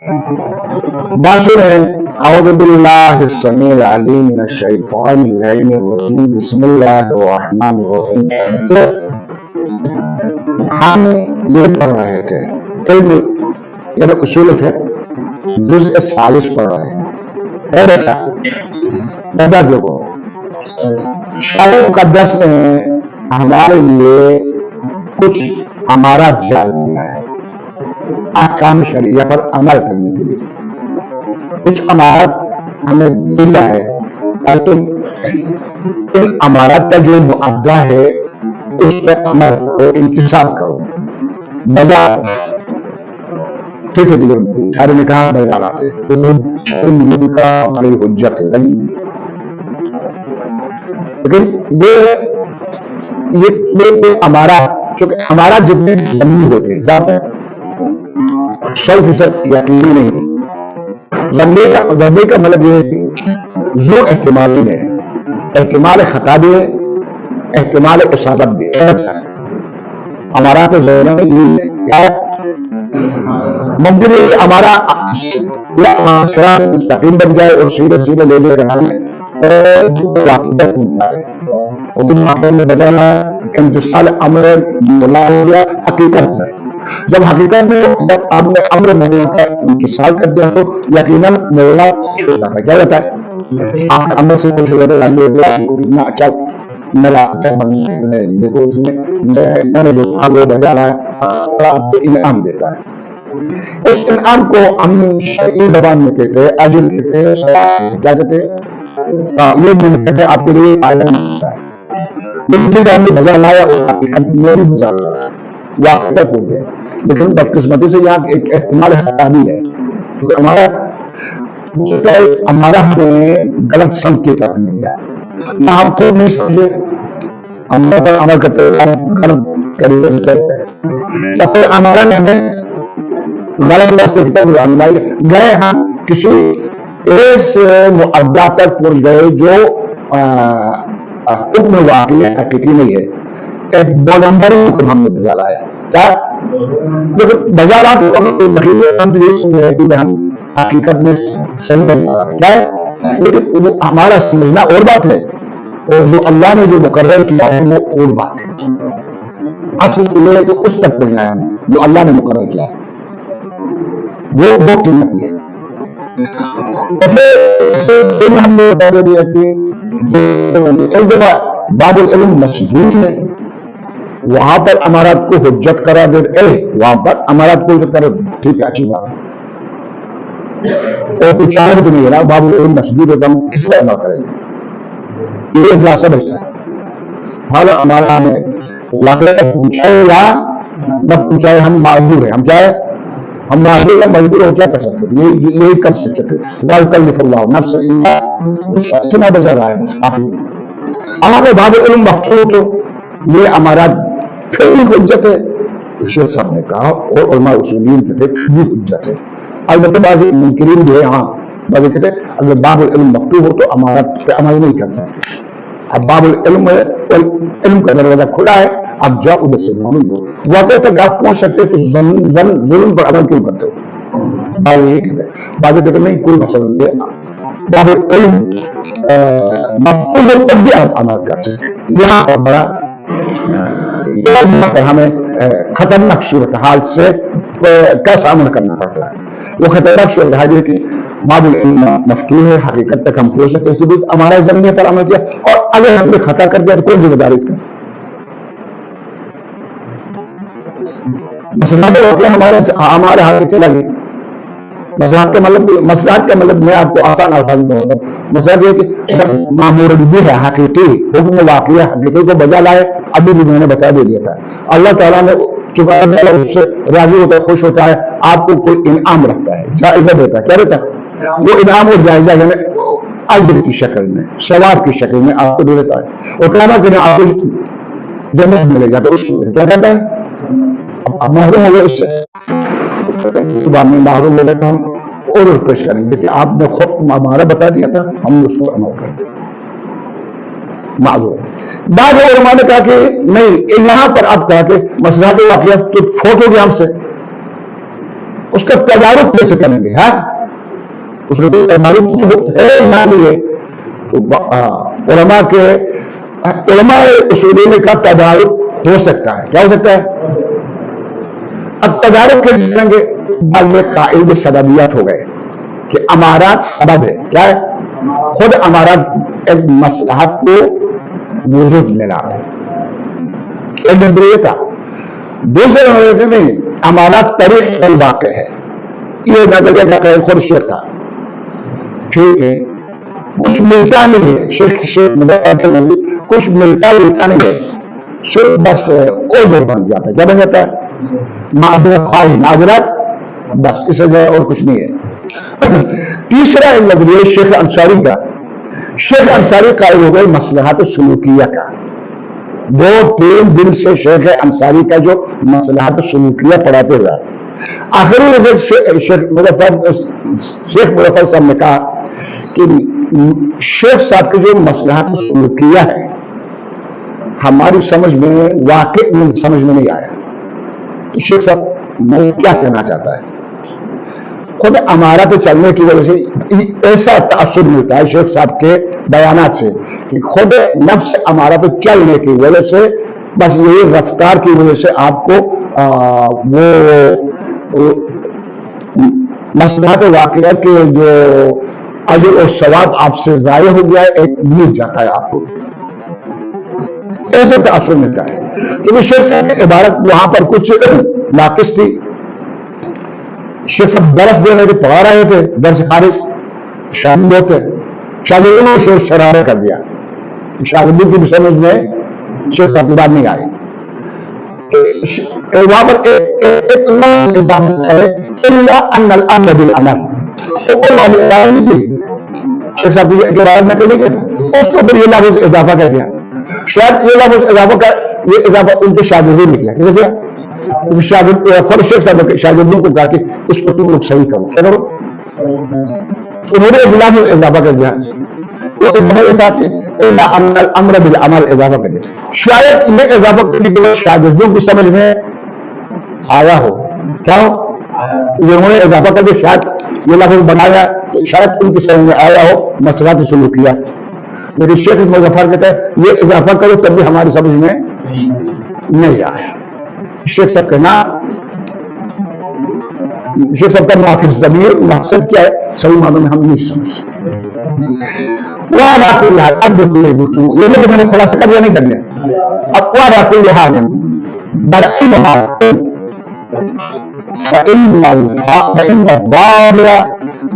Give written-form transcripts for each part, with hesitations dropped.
बासुर है अऊज़ु बिल्लाहि अस्समीउल अलीम मिनश शैतानिर रजीम बिस्मिल्लाहिर रहमानिर रहीम। हम ये पढ़ रहे थे इल्म यानी उसूल फिक़्ह जुज़ सालिस पढ़ रहे हैं। बेटा बता दो शायद मुक़द्दस ने हमारे लिए कुछ हमारा ख्याल दिया है अहकाम शरीया पर अमल करने के लिए। इस अमारत हमें दिया है ताकि इन अमारत का जो मुआवजा है उस पर अमल करो, इंतज़ाम करो। बाजार ठीक है सारे ने कहा बाजार आते का हमारी हुज्जत नहीं, लेकिन ये हमारा चूंकि हमारा जितने जमीन होते हैं 100% यकीनी नहीं। जम्मे का मतलब ये है कि जो एहतिमाल है, एहतिमाल खता भी है, एहतिमाल इसाबत भी है। हमारा तो क्या है मुमकिन है कि हमारा मुस्तकीम बन जाए और सीधे सीधे ले जाए में बदलना इंतसाल अमर मुला हो गया हकीकत में। जब हकीकत में जब आपने अमर मौला का इंतसाल कर दिया तो यकीनन मौला खुश हो जाता है। क्या होता है आप अमर से खुश हो जाते अच्छा मेरा देखो मैंने जो आगे बजा रहा है आपको इनाम देता है। इस इनाम को हम शरई ज़बान में कहते हैं अजर कहते हैं, क्या कहते हैं ये कहते हैं आपके लिए आलम होता है। लेकिन हमने बजा लाया मेरी बजा लाया वाकई हो गया, लेकिन बदकिस्मती से यहाँ एक इस्तेमाल हटानी है तो हमारा हमें गलत संग की तरफ मिल जाए ना हम खुद नहीं समझे हम पर अमल करते या फिर हमारा हमें गलत से गए हम किसी इस मुअद्दा तक पहुंच गए जो हुक्म वाक़ई हकीकी नहीं है। एक वॉलंटरी हुक्म हमने बजा लाया क्या, लेकिन बजा ला तो हम ये सुन रहे कि हम हकीकत में सही नहीं क्या है, लेकिन हमारा समझना और बात है और जो अल्लाह ने जो मुकर्रर किया है वो और बात है। असल ये तो उस तक पहुंचना है जो अल्लाह ने मुकर्रर किया है वो कीमत है। हमने बता दिया कि बाबुल इल्म मशहूर है, वहां पर अमारत को हुज्जत करा दे, वहां पर अमारत को हुज्जत करा, ठीक है अच्छी बात है। और कुछ तो नहीं है ना बाबुल इल्म मशहूर है, हम किस पर अमल करेंगे ये खुलासा बचता है। हाल हमारा हमें पूछाए या न पूछाए हम माजूर है, हम क्या है हम माजूर या मजबूर हो क्या कर सकते हैं, यही कर सकते थे। कल सुना बजा रहा है हमारे बाबुल इल्म मफतूह तो ये हमारा फिर भी हुज्जत है। शेख साहब ने कहा और उलमा उसूलीन कहते भी हुज्जत है। अलबत्ते बाज़ मुनकिरीन भी है, हाँ बाज़ कहते अगर बाबुल इल्म मफतूह हो तो हमारा पे अमल नहीं कर सकते। अब बाबुल इल्म है, इल्म का दरवाजा खुला है, अब जाओ उधर से मालूम हो वाक़ई तक आप पहुंच सकते तो जुल्म पर अमल क्यों करते हो। बाज़ कहते नहीं कोई मसला नहीं है, बाबुल इल्म मफतूह तब भी आप अमल कर सकते। यहाँ हमारा हमें खतरनाक सूरत हाल से का सामना करना पड़ता है। वो खतरनाक सूरत हाल है कि बाबुल इल्म मफतूह है, हकीकत तक हम पहुंच सकते हैं, हमारा जमीन पर अमल किया और अगर हमने खता कर दिया तो कौन जिम्मेदारी इसका। हमारे हाथ में चला गया मसलाहत का मतलब मैं आपको आसान अल्फाज में होगा। मसला ये कि मामूर भी है हकीकी हुक्म वाक़ई हकीकी को बजा लाए, अभी भी मैंने बता दे दिया था। अल्लाह ताला ने चुका उससे राजी होता है, खुश होता है, आपको कोई इनाम रखता है, जायजा देता है। क्या देता है वो इनाम और जायजा यानी अज्र की शक्ल में, सवाब की शक्ल में आपको दे देता है और कहना कि आपको जन्नत मिलेगा तो उसको क्या कहता है अब महरूम हो गए उससे मालूम मिले तो हम और पेश करेंगे कि आपने खुद हमारा बता दिया था, हम उसको अमल कर दें मालूम। बाद उलमा ने कहा कि नहीं, यहाँ पर आप कहा कि मसला के वाक़िया तो फोटोगे हमसे اس کا تدارک کیسے کریں گے؟ ہاں اس کا تدارک نہ لیے علماء اصولین کا تدارک ہو سکتا ہے. کیا ہو سکتا ہے؟ اب تدارک کیسے کریں گے؟ بعض میں قائل سببیات ہو گئے کہ امارات سبب ہے. کیا ہے؟ خود امارات ایک مصلحت کو وجود میں لا رہے. ایک نمبر یہ تھا. دوسرے نمبر میں امارات طریق واقع ہے. یہ نظریہ کا خود شیخ تھا. ٹھیک ہے، کچھ ملتا نہیں ہے. شیخ کچھ ملتا نہیں ہے. صرف بس عذر بن جاتا ہے. کیا بن جاتا ہے؟ معذرت، بس اس سے اور کچھ نہیں ہے. تیسرا نظریہ شیخ انصاری کا. شیخ انصاری قائل ہو گئے مصلحات سلوکیہ کا. 2-3 دن سے شیخ انصاری کا جو مصلحات سلوکیہ پڑھاتے ہوئے آخری شیخ مظفر صاحب نے کہا کہ شیخ صاحب کے جو مصلحات سلوکیہ ہے ہماری سمجھ میں واقع سمجھ میں نہیں آیا. تو شیخ صاحب میں کیا کہنا چاہتا ہے؟ خود امارہ پہ چلنے کی وجہ سے ایسا تاثر ملتا ہے شیخ صاحب کے بیانات سے کہ خود نفس امارہ پہ چلنے کی وجہ سے، بس یہی رفتار کی وجہ سے آپ کو وہ مصلحت واقعہ کے جو اجر اور ثواب آپ سے ضائع ہو گیا ہے ایک مل جاتا ہے آپ کو. ایسے تاثر ملتا ہے. کیونکہ شیخ صاحب کی عبارت وہاں پر کچھ ناقص تھی. شیخ صاحب درس دے رہے تھے، پڑھا رہے تھے، درس خارج شامل ہوتے، شاگردوں نے شیخ شرارہ کر دیا. شاگردوں کی بھی سمجھ میں شیخ صاحب کی بات نہیں آئی. وہاں پر شیخ صاحب کی عبارت میں کہنے کے اس کو پھر یہ لفظ اضافہ کر دیا. شاید یہ لفظ اضافہ کر یہ اضافہ ان کے شاگردوں نے کیا. شاگرد شیخ صاحب کے شاگردوں کو کہا کہ اس کو تم لوگ صحیح کرو. کیا کرو؟ انہوں نے ایک لفظ اضافہ کر دیا. امر بالعمل اضافہ کر دیا. شاید یہ اضافہ کرنے کے بعد شاگردوں کی سمجھ میں آیا ہو. کیا ہو؟ انہوں نے اضافہ کر کے شاید یہ لفظ بنایا، شاید ان کی سمجھ میں آیا ہو مصلحت سلوکیہ. میرے شیخ مظفر کہتا ہے یہ اضافہ کرو تب بھی ہماری سمجھ میں نہیں آیا. شیخ صاحب کا نام، شیخ صاحب کا نافذ ضمیر مقصد کیا ہے صحیح معنوں میں ہم نہیں سمجھ سکتے. اب دیکھو یہ تو میں نے خلاصہ کر دیا، نہیں کر لیا. اب کل حال فإن الضابر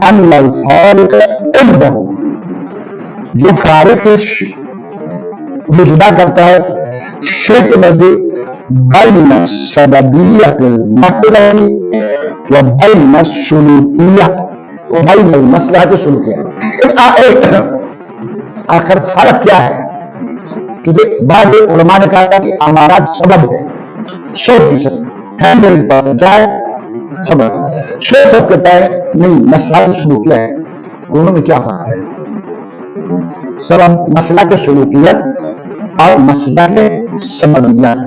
أن الفارق عنده، جو فارق جو جدا کرتا ہے شیخ کے نزدیک بین سببیت المطلب و بین السلوکیہ و بین المصلحت السلوکیہ. آخر فرق کیا ہے؟ کہ بعض علماء نے کہا کہ امارات سبب ہے 100%، 100% کیا ہے؟ سبب. شیخ صاحب کہتا ہے نہیں، مسئلہ سلوکیہ ہے. دونوں میں کیا فرق ہے؟ سبب مسئلہ کے سلوکیت اور مسئلہ کے سببیت.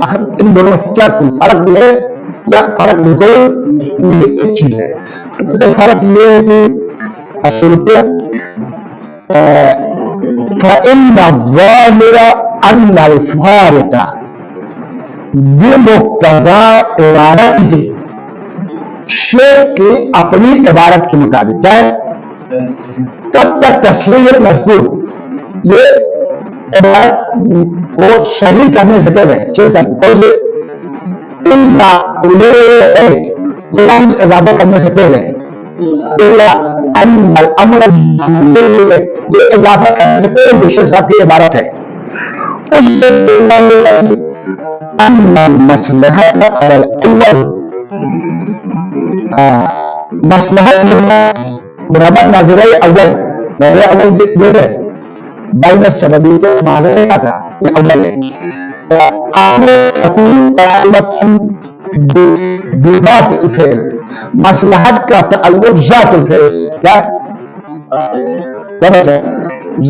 آخر ان دونوں میں کیا فرق ہے؟ یا فرق بالکل ایک چیز ہے. فرق یہ ہے کہ سلوکیت فإن الظاهر أن الفارق بمقتضى ارادته، شیخ کی اپنی عبارت کے مطابق کیا ہے؟ کب تک تصویر مذکور یہ عبارت کو صحیح کرنے سے پہلے اضافہ کرنے سے پہلے یہ اضافہ کرنے سے پہلے شیخ صاحب کی عبارت ہے مصلحت برابر ناظرہ اول دیکھے بین السببی کے ماضر کیا تھا؟ یہ اول ہے الفعل، مصلحت کا تعلق ذات الفعل. کیا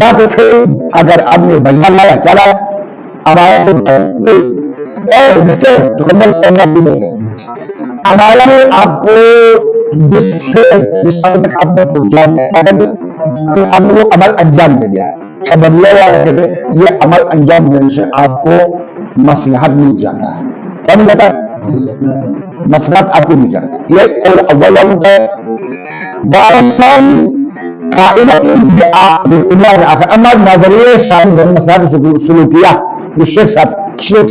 ذات الفعل اگر آپ نے بیان لایا کیا لایا؟ اب آیا हमारा ने आपको जिस तक आपने पहुंचा आपने वो अमल अंजाम दे दिया। सबबिया वाला कहते हैं ये अमल अंजाम देने से आपको मसलहत मिल जाता है। क्या मिल जाता है? मसलहत आपको मिल जाता है। ये और अव्वल होता है बासन कायनात अमल नजरिए शामिल मसलहत शुरू किया जिससे शेख साहब किसी और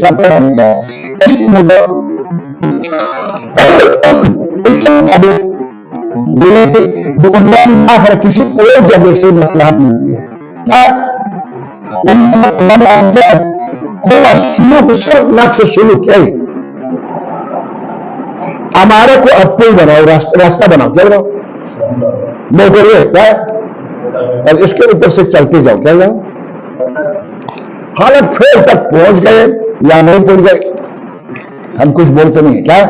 जगह से मसला नहीं है। से शुरू किया हमारे को अपने बनाओ रास्ता बनाओ क्या बनाओ वो करिए क्या और इसके ऊपर से चलते जाओ क्या जाओ हालत फिर तक पहुंच गए या नहीं पहुंच गए हम कुछ बोलते नहीं है क्या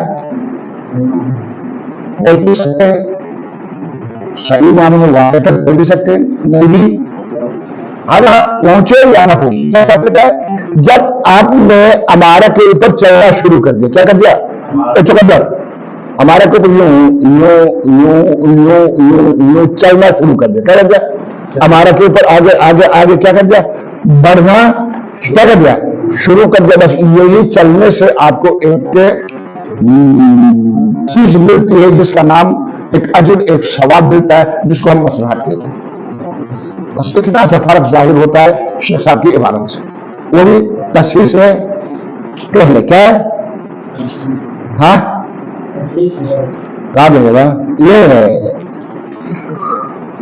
बोल भी सकते हैं सही मानों में वहां तक बोल भी सकते हैं नहीं भी अगर पहुंचे या ना पहुंचे सकता है जब आपने हमारा के ऊपर चलना शुरू कर दिया क्या कर दिया चुकंदर हमारे को यूं चलना शुरू कर दिया क्या कर दिया हमारे के ऊपर आगे आगे आगे क्या कर दिया बढ़ना क्या कर दिया शुरू कर दिया। बस यही चलने से आपको एक चीज मिलती है जिसका नाम एक अजर एक सवाब मिलता है जिसको हम मसलहत कहते हैं। बस कितना सा फर्क जाहिर होता है शेख साहब की इबारत से वो भी तस्वीर से कह ले क्या हाँ कहा मिलेगा ये है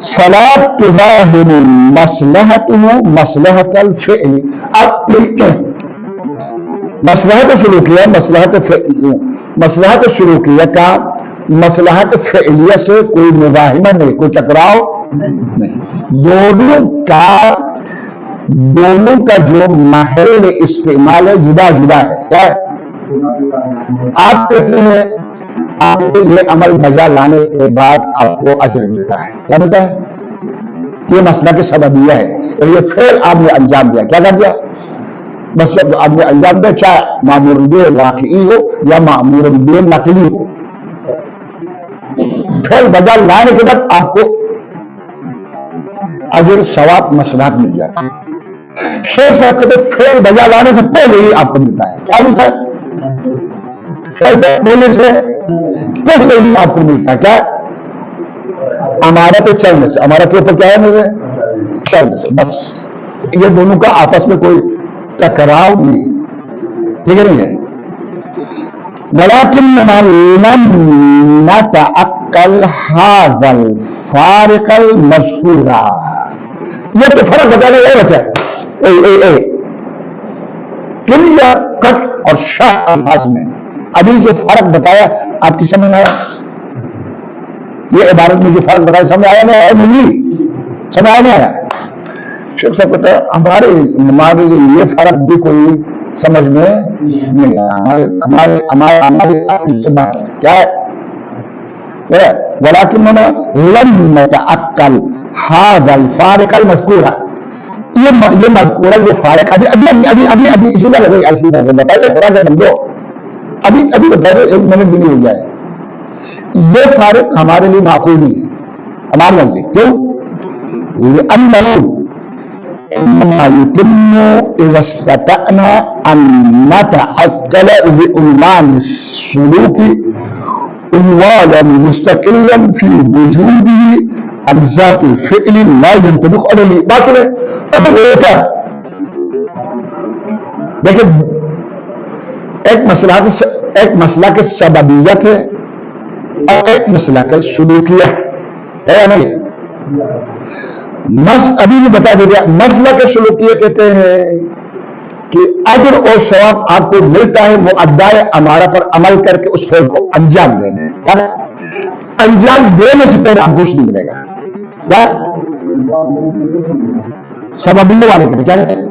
सलात तुज़ाहिर मसलहतुहु मसलहतल फ़िअल। अब मसलहत शुरूकिया मसलहत शुरूकिया का मसलहत फ़िअलिया से कोई मुज़ाहिमा नहीं कोई टकराव नहीं दोनों का जो महल इस्तेमाल है जुदा जुदा है क्या आप कहते हैं आपके ये अमल मजा लाने के बाद आपको अजर मिलता है क्या मिलता है ये मसला के सबबिया है और ये फिर आपने अंजाम दिया क्या कर दिया बस जब आपने अंजाम दिया चाहे मामूर बे वाकई हो या मामूर बे नकली हो फिर मजा लाने के बाद आपको अजर सवाब मसलात मिल जाता है। शेख साहब कहते फिर मजा लाने से पहले ही आपको मिलता है क्या मिलता है बोलने से पहले ही आपको मिलता है क्या हमारा तो चलने से हमारा के ऊपर क्या है मुझे चलने से बस ये दोनों का आपस में कोई टकराव नहीं ठीक है नहीं है वलाकिन लम नतअक्कल हाज़ल फारिक़ल मज़कूरा ये तो फर्क बताने ये बचा क्लियर कट और शाह अल्फाज में अभी जो फर्क बताया आपकी समझ में आया ये इबारत में जो फर्क बताया समझ आया नहीं आया नहीं समझ आया नहीं आया शेख साहब कहते हैं हमारे ये फर्क भी कोई समझ में नहीं आया हमारे क्या है वलाकिन मैंने लम नतअक्कल हाज़ल फारिक़ल मज़कूरा ये मज़कूरा जो फारिक़ अभी इसी बात बताइए थोड़ा सा समझो अभी बताइए एक मिनट भी नहीं हो जाए ये फारिक हमारे लिए माकूल नहीं है हमारे नजदीक क्यों मुस्तकिलन फी वजूदिही अज्जातुल फ़िअल ला यंतबिक़ु अलैहि बात सुने देखिए एक मसला के सबबियत है और एक मसला का शुरूकिया है या नहीं अभी भी बता दे दिया मसला के शुरूकिया कहते हैं कि अजर और सवाब आपको मिलता है मुअद्दाए अमारा पर अमल करके उस फेल को अंजाम देने अंजाम देने से पहले आपको कुछ नहीं मिलेगा क्या सबबिया वाले कहते क्या कहते हैं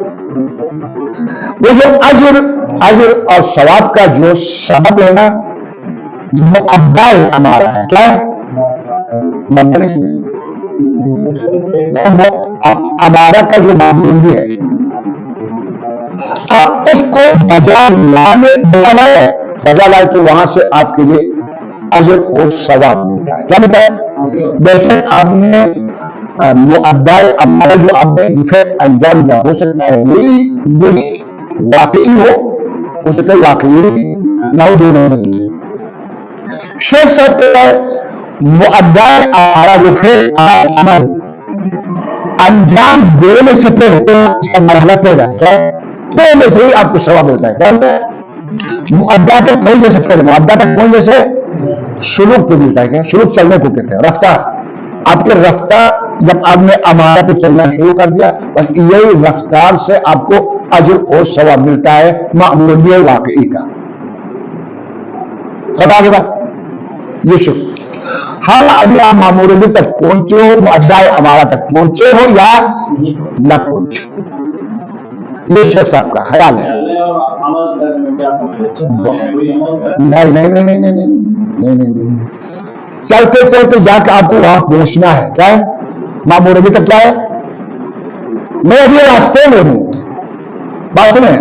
वो जो अजर और सवाब का जो सबब है ना मुअद्दा है हमारा है क्या हमारा का जो मामूल है आप उसको बजा लाने बजा लाए तो वहां से आपके लिए अजर और सवाब मिलता है। क्या मिलता है? जैसे आपने मुअद्दाए अमाल जो आपने इफेक्ट अंजाम दिया, हो सकता है वही वाकई हो सकता है वाकई ना हो, दोनों नहीं। शेख साहब कहता है मुअद्दाए हमारा जो है अमल अंजाम देने से पहले इसका मरहला पैदा है, पहले से ही आपको सवाब मिलता है। क्या होता है? मुअद्दा तक पहुंचने से पहले, मुअद्दा तक पहुंचने से शुरूक को मिलता है। क्या शुरूक? चलने को कहते हैं, रफ्तार। आपके रफ्तार जब आपने अमारा पे चलना शुरू कर दिया, बस यही रफ्तार से आपको अजर और सवाब मिलता है मामूली वाकई का। बता देगा ये शुक्र। हाँ, अभी आप मामूली तक पहुंचे हो, मुअद्दाए अमारा तक पहुंचे हो या न पहुंचे, ये शेख साहब का ख्याल है। नहीं नहीं नहीं नहीं नहीं नहीं नहीं नहीं, चलते चलते जाकर आपको वहां पहुंचना है। क्या है? मामूली अभी तक क्या है? मैं अभी रास्ते में हूं। बात सुने,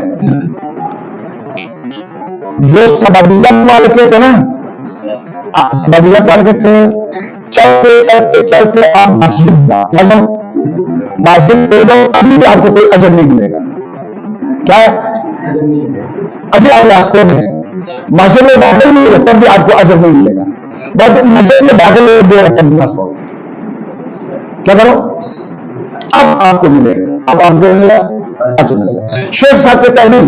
जो सबबियत वाले कहते ना, सबबियत वाले कहते हैं चलते चलते चलते आप मस्जिद मस्जिद अभी भी आपको कोई अजर नहीं मिलेगा। क्या है? अभी आप रास्ते में मस्जिद में दाखिल नहीं हो तब भी आपको अजर नहीं मिलेगा। बस मस्जिद में दाखिल हो दो रकअत नमाज पढ़ो। क्या करो? अब आपको मिलेगा, अब आपको मिलेगा, अजर मिलेगा। शेख साहब कहता है नहीं,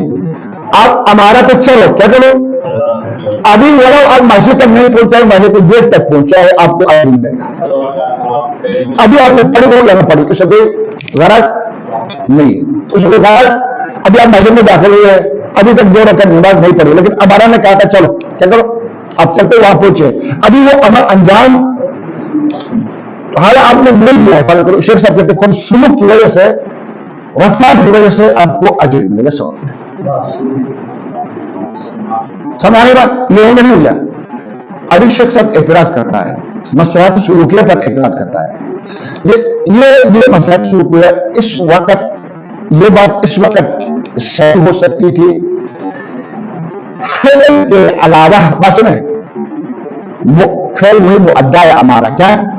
आप हमारा तो चलो, क्या करो? अभी वो आप मस्जिद तक नहीं पहुंचा, मस्जिद के गेट तक पहुंचा है, आपको अजर मिलेगा। अभी आपने पढ़ी हो या ना पढ़ी, उससे कोई गरज नहीं, उसको गरज। अभी आप मस्जिद में दाखिल हुए, अभी तक 2 रकात नमाज नहीं पढ़ी, लेकिन हमारा ने कहा था चलो, क्या करो? आप चलते वहां पहुंचे, अभी वो अमल अंजाम हाल आपने नहीं दिया है, फॉलो करो। शेख साहब कहते हैं सुलूक की वजह से, रफ्तार की वजह से आपको अजर मिलेगा, सवाब। समझाने बात ये होगा नहीं गया। अभी शेख साहब एतराज करता है, मसला शुरूकिया पर एतराज करता है। ये मसला शुरूकिया इस वक्त, ये बात इस वक्त सही हो सकती थी, फेल के अलावा बस में फेल वही मुअद्दाए अमारा। क्या है?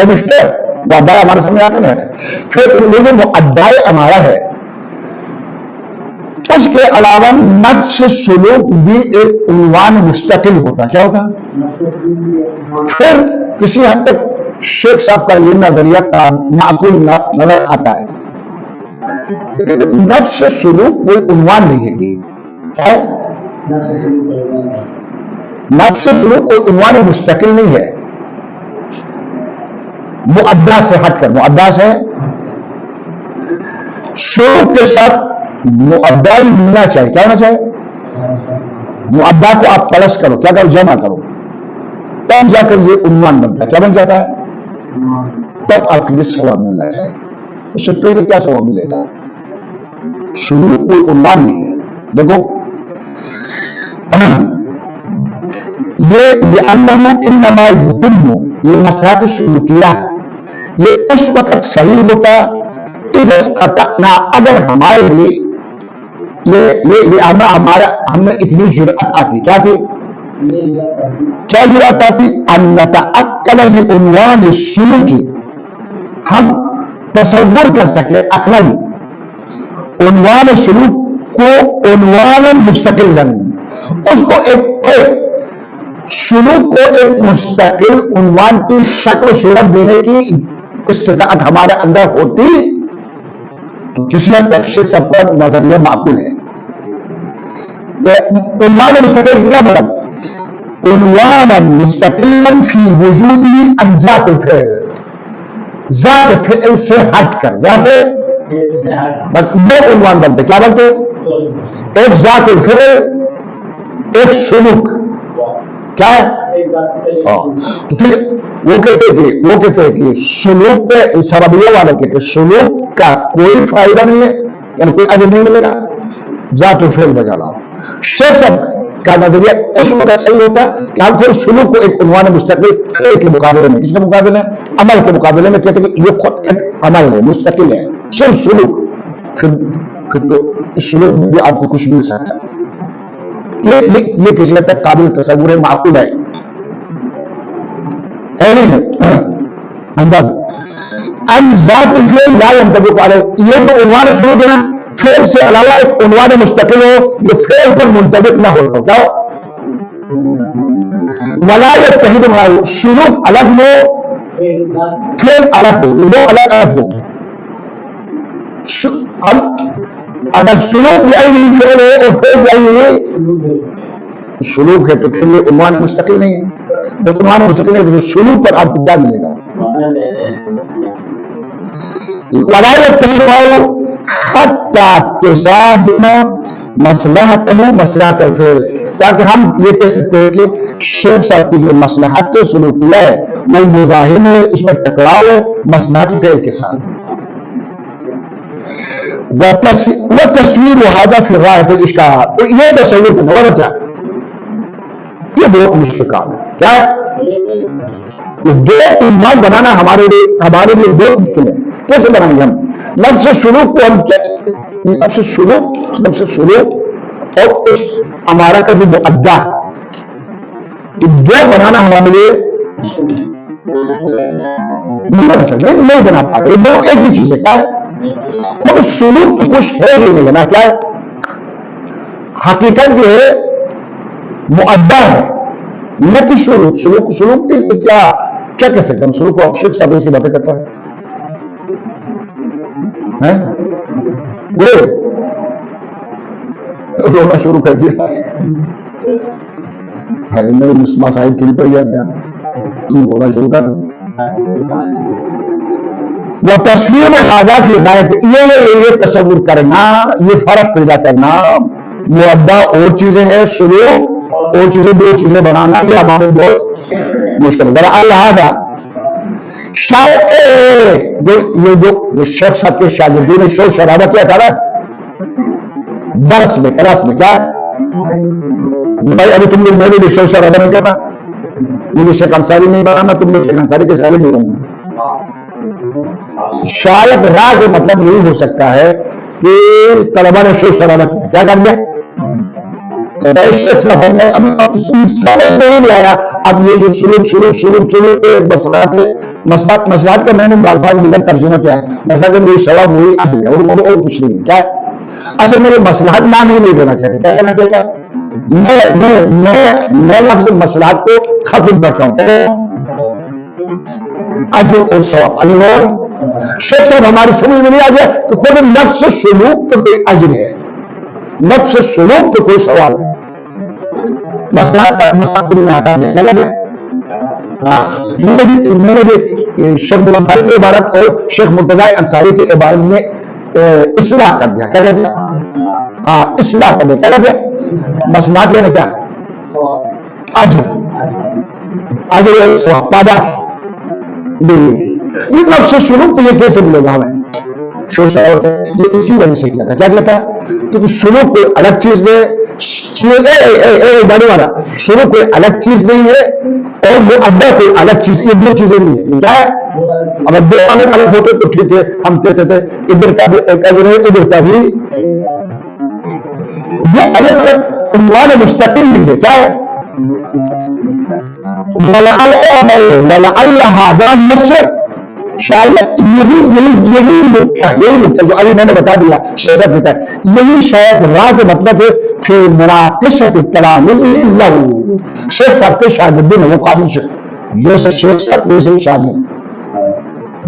मुअद्दाए अमारा समझ आते ना? फिर मुअद्दाए अमारा है, उसके अलावा नफ्स सुलूक भी एक उन्वान मुस्तकिल होता। क्या होता? फिर किसी हद तक शेख साहब का ये नजरिया माकूल नजर आता है, नफ्स सुलूक कोई उन्वान नहीं है। क्या है? नफ्स सुलूक कोई उन्वान मुस्तकिल नहीं है, मुअद्दा से हटकर। मुअद्दा से शुरूक के साथ मुअद्दा मिलना चाहिए। क्या होना चाहिए? मुअद्दा को आप प्लस करो, क्या करो? जमा करो, तब जाकर ये उन्वान बनता है। क्या बन जाता है? तब आपके लिए सवाब मिलना चाहिए। उससे पहले क्या सवाब मिलेगा? शुरू कोई उन्वान नहीं है। देखो ये मसला तो शुरू किया, ये उस वक्त सही होता ना अगर हमारे लिए ये हमारा हमने इतनी जुर्अत आती। क्या थी? क्या जुर्अत आती? उन्वान शुरू की हम तसव्वुर कर सके अकलन उन्वान शुरू को उन्वान मुस्तकिल उसको एक शुरू को एक मुस्तकिल उन्वान की शक्ल सूरत देने की इस्तिताअत हमारे अंदर होती तो किसी हद तक सबका नजरिया माकूल है। उन्वान मुस्तकिल क्या मतलब? उन्वान मुस्तकिलन फी वजूदी अन ज़ातिल फ़िल, ज़ात फ़िल से हटकर, बस दो उन्वान बनते। क्या बनते? एक ज़ातिल फ़िल, एक सुलूक। क्या है? तो फिर वो कहते हैं कि सुलूक पे सरबिया वाले कहते सुलूक का कोई फायदा नहीं है, यानी कोई अजर नहीं मिलेगा, जात फेल बजा ला। शेख साहब का नजरिया उस वक्त सही होता कि हम फिर सुलूक को एक उन्वान मुस्तकिल के मुकाबले में, किसके मुकाबले में? अमल के मुकाबले में कहते हैं कि ये खुद एक अमल है, मुस्तकिल है, सिर्फ सुलूक। फिर तो इस सुलूक में भी आपको कुछ मिल सकता है। ये किसी हद तक काबिल तसव्वुर है, माकूल है। ہے نہیں ہے انداز ان ذات الفعل لا ينطبق عليه، یہ تو عنوان شروع دینا فعل سے علاوہ ایک عنوان مستقل ہو جو فعل پر منطبق نہ ہو تو کیا ہو؟ ولا يتحد معه، شروع الگ ہو فعل الگ ہو، دو الگ الگ ہو. اگر شروع بھی فعل ہے اور فعل بھی شروع ہے تو پھر یہ عنوان مستقل نہیں ہے. جب عنوان مستقل ہے تو شروع پر آپ کو کیا ملے گا؟ ولا يتحد معه حتى تزاحم مصلحته مصلحة الفعل، تاکہ ہم یہ کہہ سکتے ہیں کہ شیخ صاحب کی جو مصلحت سلوکیہ ہے وہ مزاحم ہے، اس میں ٹکراؤ ہے مصلحت فعل کے ساتھ. وتصویر هذا في غاية الإشكال، تو یہ تصور کو بہت اچھا، یہ بہت مشکل کام ہے. کیا ہے؟ دو عنوان بنانا ہمارے لیے بہت مشکل ہے. کیسے بنائیں گے ہم؟ لفظ شروع کو ہم لفظ شروع اور اس ہمارا کا جو مؤدہ دو بنانا ہمارے لیے نہیں بنا پاتے. دو ایک ہی چیز ہے. کیا ہے؟ خود شروع کچھ ہے ہی نہیں بنا. کیا ہے؟ حقیقت جو ہے مؤدہ ہے نہ کہ شروع. شروع کی کیا کہہ سکتے ہم؟ شروع کو شیخ صاحب ایسی باتیں کرتا ہے رونا شروع کر دیا میرے مسما صاحب کھل پڑ گیا رونا شروع کر. وہ تصویر میں آزاد کی ہدایت یہ تصور کرنا، یہ فرق پیدا کرنا مؤدہ اور چیزیں ہیں، شروع اور چیزیں، دو چیزیں بنانا یہ ہمارے بہت مشکل ہے. اللہ شاید یہ جو شیخ صاحب کے شاگردوں نے شور شرابہ کیا تھا نا درس میں کلاس میں، کیا بھائی ابھی تم نے میرے لیے شور شرابہ نہیں کرنا، مجھے شیخ انصاری نہیں بنانا، تم نے شیخ انصاری کے سارے نہیں بنانا. شاید راز مطلب یہی ہو سکتا ہے کہ طلبا نے شور شرابہ کیا کر دیا نہیں آیا. اب یہ جو شروع مسئلات کا میں نے الفاظ ترجمہ کیا ہے، مثلا میری سوا ہوئی اور کچھ نہیں. کیا ہے اصل میرے مصلحت نام ہی نہیں دینا چاہیے. کیا کہنا چاہیے؟ میں لفظ مصلحت کو ختم کرتا ہوں. اجر اور ثواب اللہ شیخ صاحب ہماری سمجھ میں نہیں آ گیا تو خود نفس سلوک تو کوئی اجر ہے، نفس سلوک تو کوئی سوال ہے. میں نے شیخ بلال کی عبارت اور شیخ مرتضی انصاری کی عبارت میں اصلاح کر دیا. کیا کہہ دیا؟ ہاں اصلاح کر دیا. کیا کہہ دیا؟ مسئلات لینے کیا اجر پادا. یہ نفس سلوک تو یہ کیسے ملے گا ہمیں؟ یہ اسی وجہ سے کیا تھا. کیا کہتا ہے؟ کیونکہ شروع کوئی الگ چیز ہے، والا شروع کوئی الگ چیز نہیں ہے اور وہ ادھا کوئی الگ چیز، یہ دو چیزیں نہیں ہے. کیا ہے؟ اگر دو الگ الگ ہوتے تو ٹھیک ہے، ہم کہتے تھے ادھر کا بھی ایک اجر ہے، ادھر کا بھی. یہ الگ الگ عنوان مستقل نہیں ہے. کیا ہے؟ شاید یہی نقطہ جو ابھی میں نے بتا دیا یہی شاید راز مطلب ہے فی مناقشۃ الکلام له. شیخ صاحب کے شاگردوں نے وہ قابل جیسے شیخ صاحب ویسے ہی شاگرد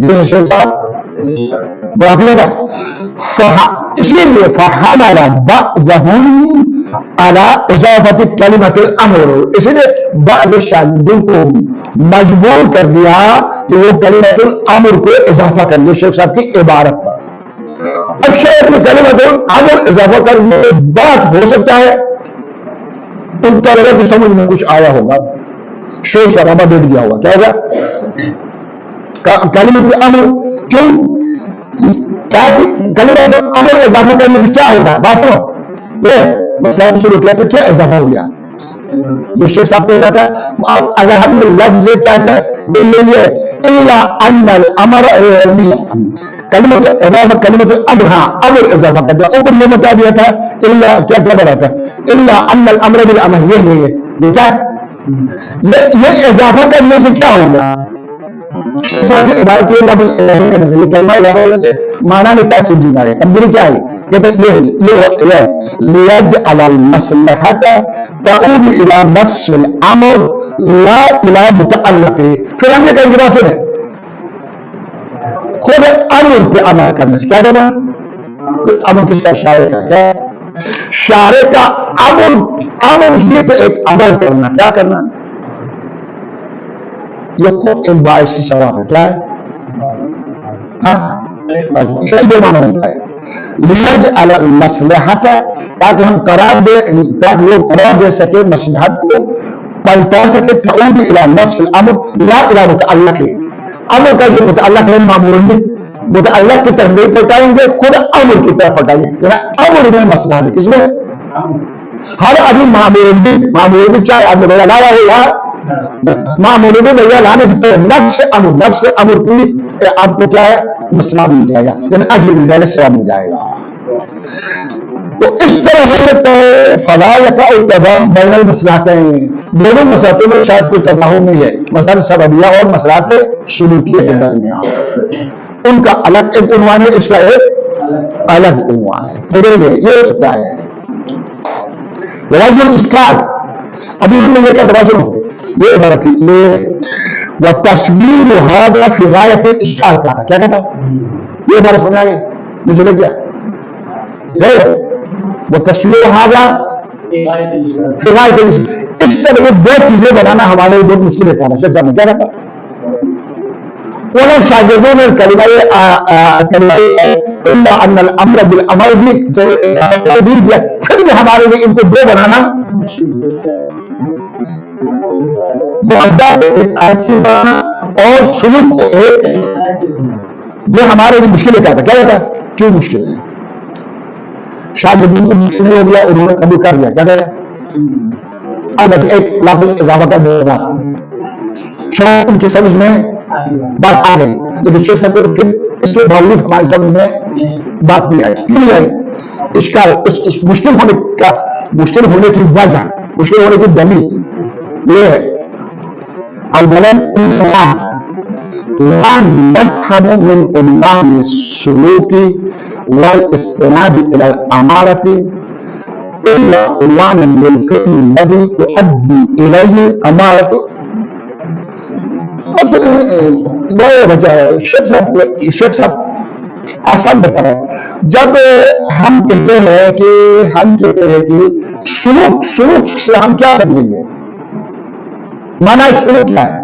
جیسے شیخ صاحب اس لیے فحمل بعضهم على اضافت کلمۃ الامر، اس لیے بعض شاگردوں کو مجبور کر دیا کہ وہ کلمۃ الامر کو اضافہ کر لے شیخ صاحب کی عبارت پر. اب شاید میں کلمۃ الامر اضافہ کرنے بات ہو سکتا ہے ان طلبہ کی سمجھ میں کچھ آیا ہوگا، شور شرابہ بیٹھ گیا ہوگا. کیا ہوگا؟ کلمۃ الامر کیوں کلمۃ الامر اضافہ کرنے سے کیا ہوگا؟ بات سنو، مسئلہ شروع کیا تو کیا اضافہ ہو گیا؟ جو شیخ صاحب کہہ رہا تھا اگر ہم لفظ کہتا ہے الا ان الامر کلمۃ الامر، ہاں امر اضافہ کر دیا. اوپر یہ بتا دیا تھا الا کیا بڑھا تھا الا ان الامر بالامر، یہ کیا ये इजाफा करने से क्या होगा? माना नहीं क्या चीज है, तब्दीली क्या है? लियज अलल मसलहत तऊद इला नफ्सिल अमर ला इला मुतअल्लिक़। फिर हमने कई बात है खुद अमर पे अमल करने से क्या करना? अमर किसका? शायर का। क्या शायर का अमर? अमर ये तो एक अमल करना, क्या करना? ये खुद एक बाइसी सवाल है। क्या है? सही माना होता है लियज अलल मसलहत, ताकि हम करार दे, ताकि लोग करार दे सके मसलहत को, पलटा सके तऊद इला नफ्सिल अमर ला इला मुतअल्लिक़। अमर का जो मुतअल्लिक़ है मामूल में, मुतअल्लिक़ की तरफ नहीं पलटाएंगे, खुद अमर की तरफ पलटाएंगे। अमर में मसला है किसमें? हर अभी मामूल में चाहे आपने भैया लाया है या मामूल में भैया लाने से पहले नफ्स अमर की आपको क्या है? मसला मिल जाएगा, यानी अजर मिल जाएगा, सेवा मिल जाएगा। तो इस तरह हो सकता है फला यक़अ बैनल मसलहतैन, दोनों मसलहतों में शायद कोई तबाह नहीं है, मसला सबबिया और मसलहत शुरूकिया के दरमियान उनका अलग एक उन्वान है, इसका एक अलग उन्वान है। ये होता है वजह इसका। अभी हमने ये क्या दबा सुनो, ये वो तस्वीर हादा फी गायत इश्काल का क्या कहता? ये बात समझ आ गई? मुझे लग गया वो तस्वीर हादा फी गायत। इस तरह ये दो चीजें बनाना हमारे लिए बहुत मुश्किल है। क्या कहता? ولا شاگردون الكلمة أن الأمر بالأمر भी फिर भी हमारे लिए इनको दो बनाना और सुलूक को ये हमारे लिए मुश्किल है। क्या था? क्यों मुश्किल है? शागिर्दों को मुश्किल हो गया, उन्होंने कबूल कर लिया। क्या कहता? अब एक लाख इजाफा कर देगा, शायद उनकी समझ में बात आ गई, लेकिन शेख साहब फिर इसके बावजूद हमारी समझ में बात नहीं आई। क्यों आई? इसका इस मुश्किल होने की वजह, मुश्किल होने की दलील ये है अवलन من عنوان السلوك والاستناد الى الاماره الا عنوانا للفعل الذي تؤدي اليه الاماره. शेख साहब आसान बता रहे हैं। जब हम कहते हैं कि सुलूक से हम क्या समझेंगे? माना सुलूक क्या है?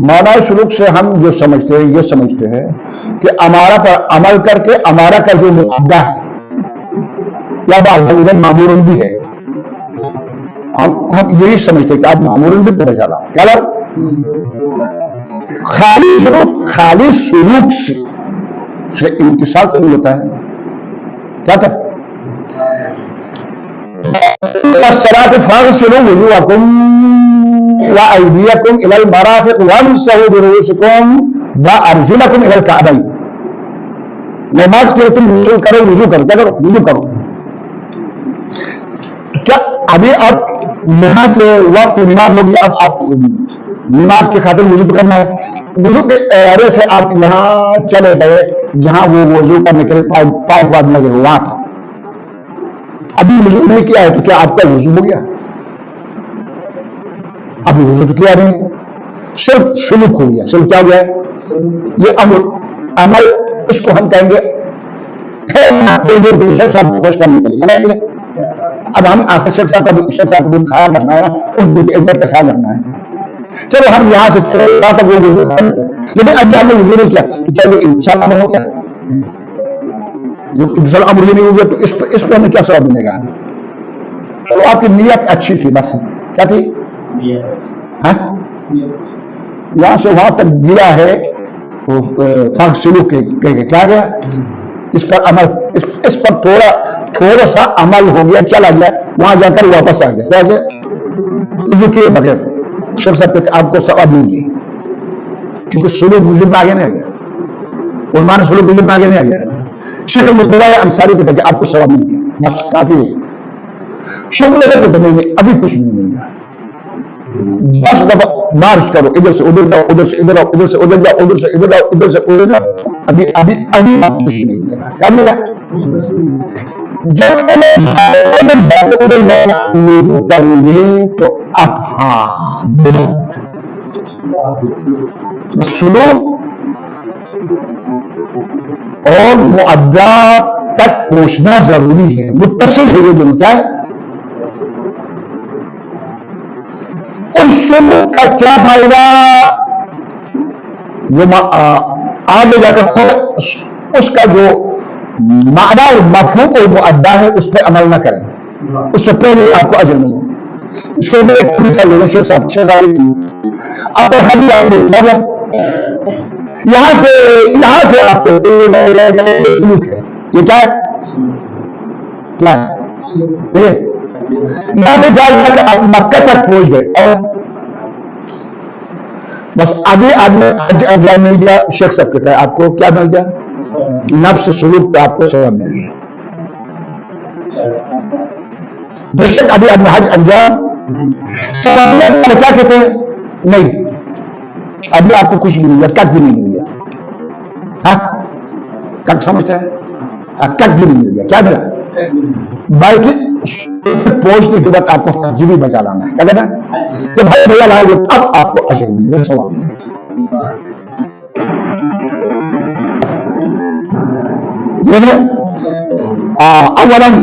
माना सुलूक से हम जो समझते हैं, ये समझते हैं कि अमारा पर अमल करके अमारा का जो मुद्दा है या बात मामूरन भी है, हम यही समझते हैं कि आप मामूरन भी पता चला। क्या खाली सुलूक से इंतिसाल तो नहीं होता है। क्या था? फाग़सिलू वुजूहकुम व अयदियकुम इलल मराफ़िक़ वम्सहू बिरुऊसिकुम व अर्जुलकुम इलल कअबैन। नमाज के लिए तुम वुजू करो। क्या करो? वुजू करो। क्या अभी अब यहां से वक्त नमाज होगी, अब आप नमाज की खातिर वुजू करना है। वुजू के इरादे से आप यहाँ चले गए जहां वो वुजू करने के लिए पाँच बाद लगे वहां था। अभी वुजू नहीं किया है तो क्या आपका वुजू हो गया? अभी वुजू तो किया नहीं, सिर्फ सुलूक हो गया। सिर्फ क्या हो गया? ये अमल इसको हम कहेंगे खुश करने के लिए। अब हम आखिर शेख साहब का ख्याल रखना है, उनकी इज्जत का ख्याल रखना है। चलो हम यहाँ से लेकिन अब हमने वुजू नहीं किया तो क्या इंशाअल्लाह हो गया? अमर नहीं हो गया तो इस पर हमें क्या सवाब मिलेगा? तो आपकी नीयत अच्छी थी, बस क्या थी? यहां से वहां तक गिरा है फाग़सिलू के क्या गया? इस पर अमल इस पर थोड़ा सा अमल हो गया, चला गया, वहां जाकर वापस आ गया। क्या गया? वुजू किए बगैर शेख साहब आपको सवाब नहीं दी, क्योंकि सुलूक वुजू में आगे नहीं आ गया, उन्होंने सुलूक वुजू में आगे नहीं आ गया। शेख मुर्तजा अंसारी कहते कि आपको सवाब मिल गया, बस काफी है। शेख मुर्तजा कहते नहीं, अभी कुछ भी नहीं मिलेगा, 10 दफा मार्च करो, इधर से उधर जाओ, उधर से इधर आओ, इधर से उधर जाओ, उधर से इधर आओ, इधर से उधर जाओ, अभी अभी अभी आपको कुछ नहीं मिलेगा। क्या मिलेगा? जब करेंगे तो अब हाँ सुनो और मुअद्दा तक पहुंचना जरूरी है, मुत्तसिल है ये दोनों। क्या है? उस सुनो का क्या फायदा? जो आगे जाकर उसका जो माना और मफहूम और मुअद्दा है उस पर अमल न करें, उससे पहले आपको अजर मिले। इसके लिए एक मिसाल लेना शेख साहब, आप हदी आएंगे यहां से आपको सलूक है, ये क्या है? क्या है? यहां से जाकर आप मक्का तक पहुंच गए और बस अभी आदमी अजर मिल गया। शेख साहब कहता है आपको क्या मिल गया? नफ्स सुलूक पे आपको सवाब मिल गया। बेशक अभी आदमी हज अंजाम क्या कहते हैं? नहीं, अभी आपको कुछ भी नहीं मिला, कट भी नहीं मिल गया। हाँ, कट समझता है? कट भी नहीं मिल गया। क्या मिला? बल्कि पहुंचने के बाद आपको तर्जीबी बचा लाना है। क्या कहना है कि भाई भैया लाओगे अब आपको अजर मिलेगा, सवाब मिलेगा। अवलन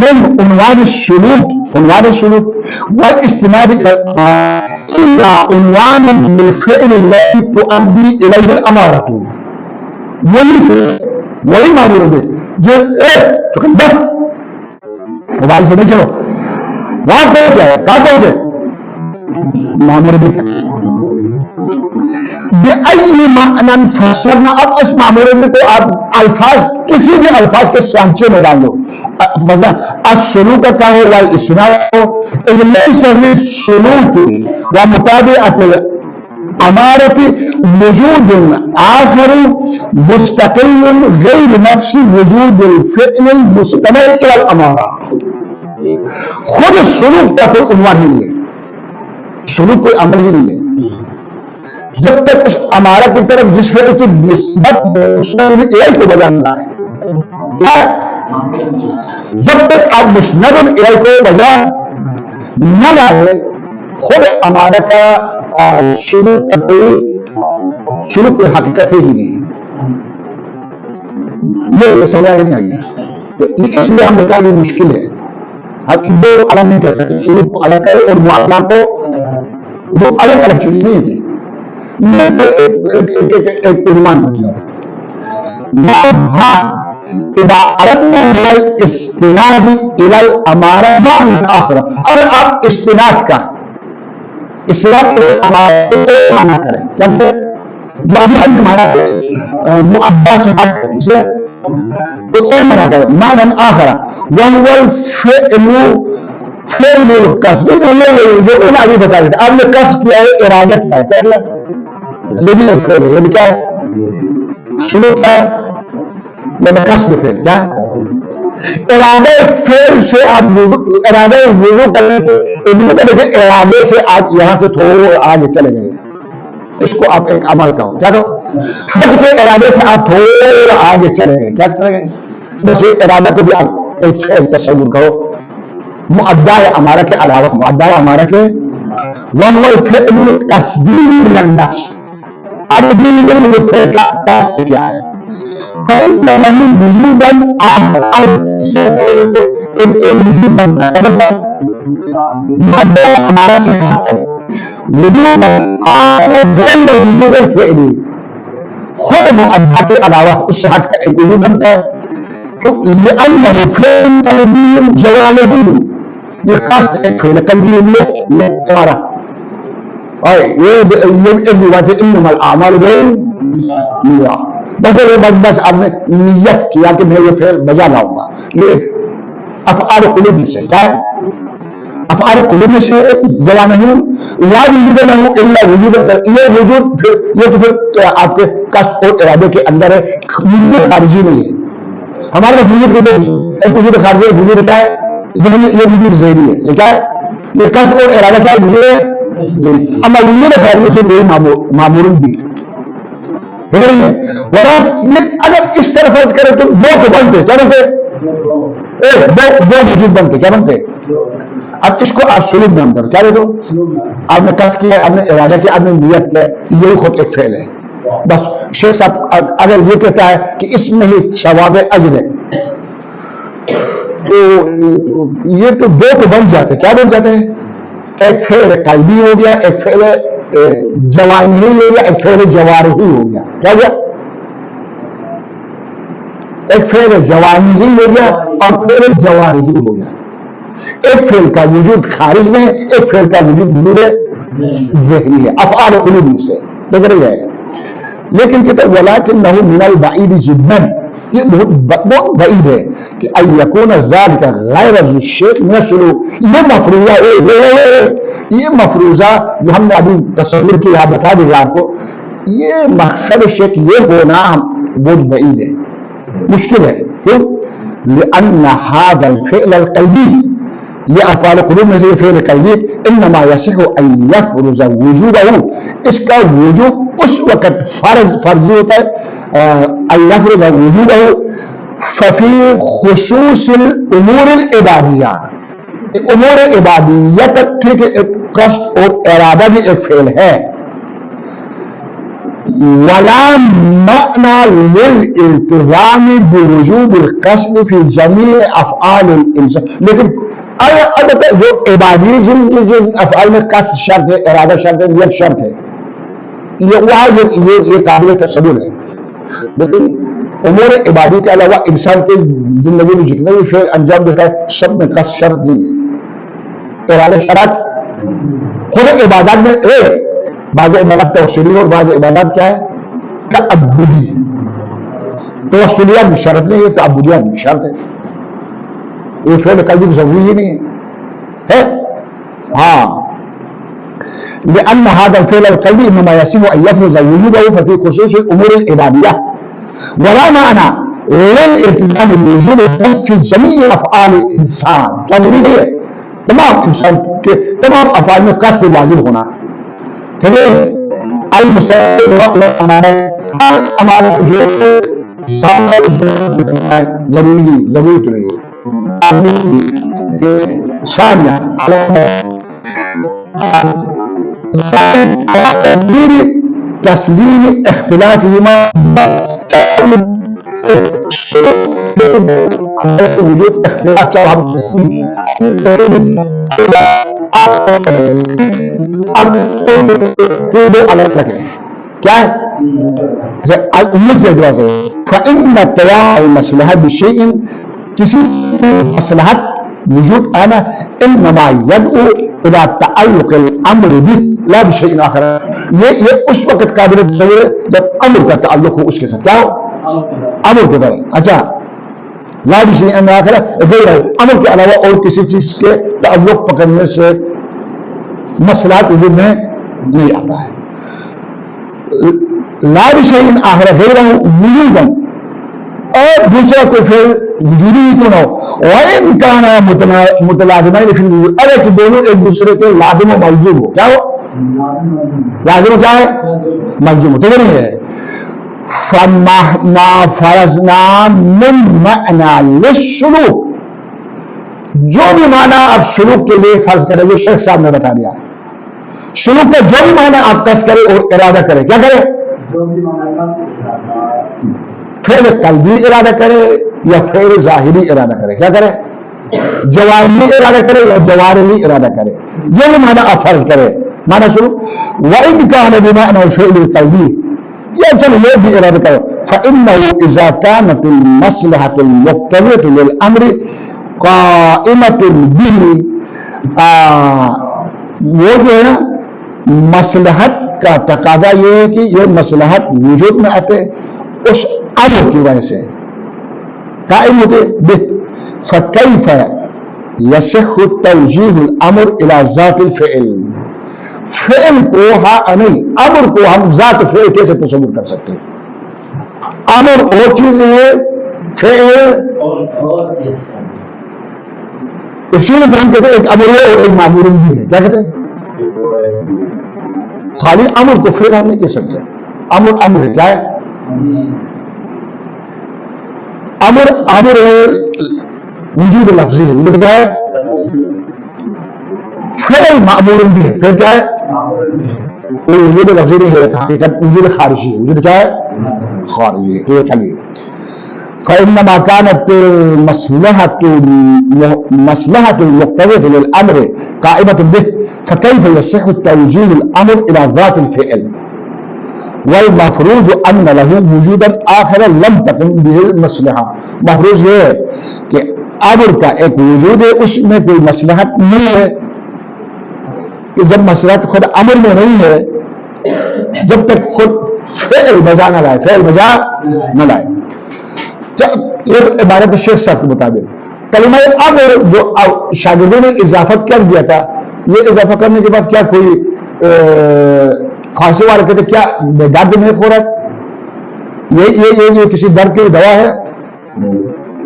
من عنوان السلوك والاستناد إلى عنوان للفعل الذي تؤدي إليه الأمارة وہی معمول ہے جو چکندر موبائل سے نہیں چلو وہاں پہنچے کہاں پہنچے معمول بھی بأي معنى فسرنا. اب اس معمول میں تو آپ الفاظ کسی بھی الفاظ کے سانچے میں ڈال دو. السلوک کا ہو والاسناد ہو ليس للسلوك ومتابعة الأمارة وجود آخر مستقل غير نفس وجود الفعل المستمر إلى الأمارة. خود السلوک کا کوئی عنوان نہیں ہے، سلوک کوئی عمل ہی نہیں ہے جب تک اس امارہ کی طرف جس فعل کی نسبت الیہ کو بدلنا ہے، جب تک آپ مسند الیہ کو بجا نہ لائے خود امارہ کا شروع کوئی حقیقت ہی نہیں. یہ سمجھا نہیں آئی، اس لیے ہم بتا یہ مشکل ہے. ہم دو الگ نہیں کر سکتے، شروع کو الگ کرے اور معاملات کو دو الگ الگ چیزیں نہیں تھی. ایک عنوان بن جائے اذا اردنا الاستناد الى الامارہ معنی آخر. اگر آپ استناد کا معنی کریں کیسے مؤبا سے معنی آخر وهو الفعل فعل القصد. جو انہیں ابھی بتا دیتے آپ نے قصد کیا ہے، ارادت ہے، لیکن کیا ہے شروع کیا ہے میں قصد فعل کیا ارادہ فعل سے آپ ارادہ وضو کرنے کے ارادے سے آپ یہاں سے تھوڑا آگے چلے گئے، اس کو آپ ایک عمل کہو. کیا کہو؟ حج کے ارادے سے آپ تھوڑا آگے چلے گئے. کیا چلے گئے؟ بس یہ ارادہ کو بھی آپ ایک فعل تصور کرو مؤدہ امارہ کے علاوہ. مؤدہ امارہ کے وهو الفعل القصدی من النفس. عربی میں فعل کا قصد کیا ہے؟ فإنه وجودا آخر وجودا مؤدہ امارہ سے وجودا آخر غیر وجود الفعل. خود مؤدہ کے علاوہ اس سے ہٹ کر ایک وجود بنتا ہے لأنه فعل قلبی جوالہ. یہ قصد ایک فعل قلبی ہے ہمارا، اور یہ بات ہے انما الاعمال بالنیات. بس آپ نے نیت کیا کہ میں یہ فعل بجا لاؤں گا. یہ افعال قلوبی سے کیا ہے؟ افعال قلوب میں سے جوانحین لا وجود لہو الا وجود، یہ وجود یہ تو پھر آپ کے قصد اور ارادے کے اندر ہے، وجود خارجی نہیں ہے. ہمارے پاس وجود ایک وجود خارجی ہے، وجود کیا ہے ذہنی، یہ وجود ذہنی ہے. یہ کیا ہے؟ یہ قصد اور ارادہ کیا ہے؟ وجود ہے. اما وجود خارجی سے نہیں معمول بھی اگر اس طرح فرض کرے تو دو تو بنتے کیا بنتے؟ دو وجود بنتے کیا بنتے؟ اب اس کو آپ سلوک نام کرو، کیا دے دو؟ آپ نے قصد کیا، آپ نے ارادہ کیا، آپ نے نیت کیا، یہی خود ایک فعل ہے. بس شیخ صاحب اگر یہ کہتا ہے کہ اس میں ہی ثواب اجر ہے تو یہ تو دو تو بن جاتے، کیا بن جاتے ہیں؟ ایک فعل قلبی ہو گیا، ایک فعل جوانحی ہو گیا، ایک فعل جوارحی ہو گیا. کیا گیا؟ ایک فعل جوانحی ہو گیا اور فعل جوارحی ہو گیا. ایک فعل کا وجود خارج میں، ایک فعل کا وجود ذہنی ہے، افعال قلوب سے دیکھ رہی ہے. لیکن کہتے ولکنہ من البعید جدا، یہ بہت بعید ہے کہ ان یکون ذلک غیر الشیء من السلوک. یہ مفروضہ یہ مفروضہ جو ہم نے ابھی تصور کیا بتا دیا آپ کو، یہ مقصد شیخ یہ ہونا بہت بعید ہے، مشکل ہے. کیوں؟ لأن هذا الفعل القلبی، یہ افعال قلوب میں سے یہ فعل قلبی انما یصح ان یفرض وجوبہ، اس کا وجوب اس وقت فرضی ہوتا ہے ان یفرض وجوبہ ففی خصوص الامور العبادیہ. امور عبادیت ٹھیک ہے، ایک قصد اور ارادہ بھی ایک فعل ہے. ولا معنى للالتزام بوجوب القصد في جميع افعال الانسان، لیکن البتہ جو عبادی جن افعال میں قصد شرط ہے، ارادہ شرط ہے، نیت شرط ہے، یہ قابل تصور ہے. لیکن امور عبادی کے علاوہ انسان کی زندگی میں جتنے بھی فعل انجام دیتا ہے سب میں قصد شرط نہیں ہے، ارادہ شرط. خود عبادات میں بعض عبادات توسلی اور بعض عبادات کیا ہے؟ تعبدی ہے. توسلیات میں شرط نہیں ہے، تعبدیات میں شرط ہے. یہ فعل قلبی ضروری ہی نہیں ہے. ہاں، لأن هذا الفعل القلبي انما يصح ان يفرض وجوبه ففي خصوص الامور العباديه ولا معنى للالتزام بوجوب القصد في جميع افعال الانسان. ضروری ہے تمام انسان کے تمام افعال میں قصد واجب ہونا. ٹھیک ہے؟ ہمارا جو ضروری تو نہیں تسلیم اختلاف وجود اختلاف الگ رکھے کیا ہے امت کے اعتبار سے. فإن اتباع المصلحة بشيء، کسی مصلحت وجود آنا انما يدعو الى تعلق الامر به لا بشيء آخر. یہ اس وقت قابل تصور ہے جب امر کا تعلق ہو اس کے ساتھ. کیا ہو؟ امر کے طرح. اچھا، لا بشيء آخر غیر امر کے علاوہ اور کسی چیز کے تعلق پکڑنے سے مصلحت وجود میں نہیں آتا ہے. لا بشيء آخر غیر وجودا، اور دوسرا کوئی فعل وجودی ہی کیوں نہ ہو. وَإِنْ كَانَ مُتَلَازِمَيْنِ فِي الْوُجُودِ، اگر کہ دونوں ایک دوسرے کے لازم و ملزوم ہو. کیا ہو؟ لازم کیا ہے؟ ملزوم. تو نہیں ہے. فَمَا فَرَضْنَا مِنْ مَعْنَى لِلسُّلُوكِ، جو بھی معنی آپ سلوک کے لیے فرض کریں گے شیخ صاحب نے بتا دیا. سلوک کا جو بھی معنی آپ قصد کریں اور ارادہ کریں، کیا کریں؟ فعل قلبی ارادہ کرے یا فعل ظاہری ارادہ کرے. کیا کرے؟ جوارحی ارادہ کرے یا جوارحی ارادہ کرے، جو بھی معنی آپ فرض کرے. معنی سنو، وَإِنْ كَانَ بِمَعْنَى الْفِعْلِ الْقَلْبِيِّ، یا چلو یہ بھی ارادہ کرو. فَإِنَّهُ إِذَا كَانَتِ الْمَصْلَحَةُ الْمُقْتَضِيَةُ لِلْأَمْرِ قَائِمَةٌ بِهِ، وہ جو ہے نا مصلحت کا تقاضا یہ ہے کہ یہ مصلحت وجود میں آتے اس امر کی وجہ سے قائم ہوتے. فَكَيْفَ یصح توجیہ الامر الی ذات الفعل، فعل کو نہیں امر کو ہم ذات فعل کیسے تصور کر سکتے ہیں؟ امر اور چیز ہے، فعل اسی لیے ہم کہتے ہیں ایک امر ہے اور ایک معمول بھی ہے. کیا کہتے ہیں؟ خالی امر کو فعل ہم نہیں کہہ سکتے. امر ہے. کیا ہے امر ہے وجود لفظی ہے. وجود کیا ہے؟ فعل معمول بھی ہے. پھر کیا ہے؟ وجود لفظی نہیں ہے، حقیقت وجود خارجی ہے. وجود کیا ہے؟ خارجی ہے. یہ چلیے فإنما كانت مصلحة المقتضية للأمر قائمة به، فكيف يصح توجيه الأمر إلى ذات الفعل والمفروض أن له وجودا آخر لم تكن به المصلحة. مفروض یہ ہے کہ امر کا ایک وجود ہے، اس میں کوئی مصلحت نہیں ہے. جب مصلحت خود امر میں نہیں ہے، جب تک خود فعل بجا نہ لائے، یہ عبارت شیخ صاحب کے مطابق کلمہ امر جو شاگردوں نے اضافہ کر دیا تھا، یہ اضافہ کرنے کے بعد کیا کوئی فارسی والے کہتے کیا درد میں ہو رہا ہے؟ یہ کسی درد کی دوا ہے؟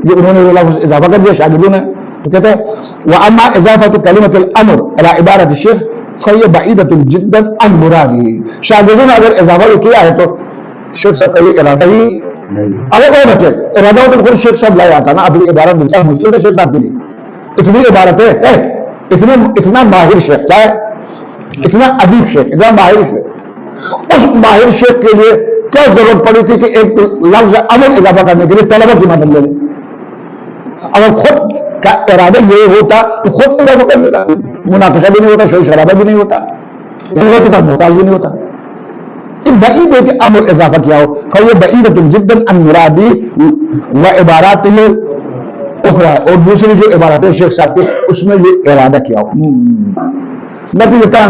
یہ انہوں نے لفظ اضافہ کر دیا شاگردوں نے. تو کہتے ہیں وَأَمَّا إِضَافَةُ كَلِمَةِ الْأَمْرِ إِلَىٰ عِبَارَةِ الشِّيخِ فَهِيَ بَعِيدَةٌ جِدًّا عَنْ مُرَادِهِ. شاگردوں نے اگر اضافہ کیا ہے تو شیخ صاحب کا یہ ارادہ ہی اگر کوئی بچے ارادہ ہو تو خود شیخ صاحب لایا تھا نا. اپنی عبارت ملتا ہے مشکل ہے شیخ صاحب کے لیے. اتنی عبارت ہے، اتنا ماہر شیخ، کیا ہے؟ اتنا ادیب شیخ، اتنا ماہر شیخ. اس ماہر شیخ کے لیے کیا ضرورت پڑی تھی کہ ایک لفظ امر اضافہ کرنے کے لیے طلبہ کی مدد لے لیں؟ اگر خود کا ارادہ یہ ہوتا تو خود اضافہ کر لیتا، مناقشہ بھی نہیں ہوتا، شور شرابہ بھی نہیں ہوتا، ضرورت کا محتاج بھی نہیں ہوتا. بعید ہے کہ امر اضافہ کیا ہو. فَهِيَ بَعِيدَةٌ جِدًّا عَنْ مُرَادِهِ وَعِبَارَاتِهِ اخرى. اور دوسری جو عبارت ہے شیخ صاحب کے اس میں یہ ارادہ کیا ہو. نتیجہ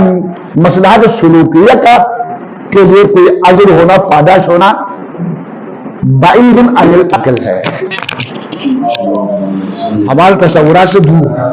مصلحت سلوکیہ کا کے لیے کوئی اجر ہونا، پاداش ہونا بعید عن العقل ہے، ہمارے تصورات سے دور ہے.